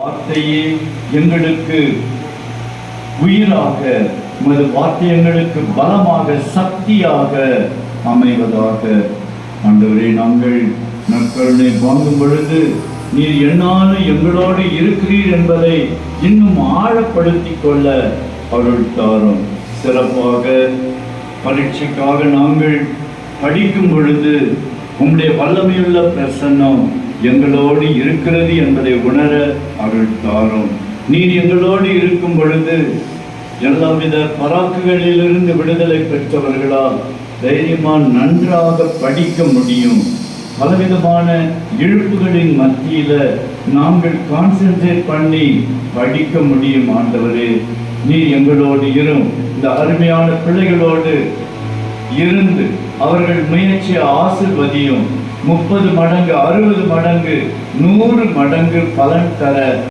வார்த்தையே எங்களுக்கு உயிராக, உமது வார்த்தை எங்களுக்கு பலமாக சக்தியாக அமைவதாக. ஆண்டவரே, நாங்கள் நற்கருணை வாங்கும் பொழுது நீர் என்னாலும் எங்களோடு இருக்கிறீர் என்பதை இன்னும் ஆழப்படுத்திக் கொள்ள அருள் தாரும். சிறப்பாக பரீட்சைக்காக நாங்கள் படிக்கும் பொழுது உம்முடைய வல்லமையுள்ள பிரசன்னம் எங்களோடு இருக்கிறது என்பதை உணர அருள் தாரும். நீர் எங்களோடு இருக்கும் பொழுது எல்லாவித பராக்குகளிலிருந்து விடுதலை பெற்றவர்களால் தைரியமாக நன்றாக படிக்க முடியும். பலவிதமான இழுப்புகளின் மத்தியில நாங்கள் கான்சென்ட்ரேட் பண்ணி படிக்க முடியும். ஆண்டவரே, நீர் எங்களோடு இரும். இந்த அருமையான பிள்ளைகளோடு இருந்து அவர்கள் முயற்சியை ஆசிர்வதியும். 30 மடங்கு, 60 மடங்கு, 100 மடங்கு பலன் தர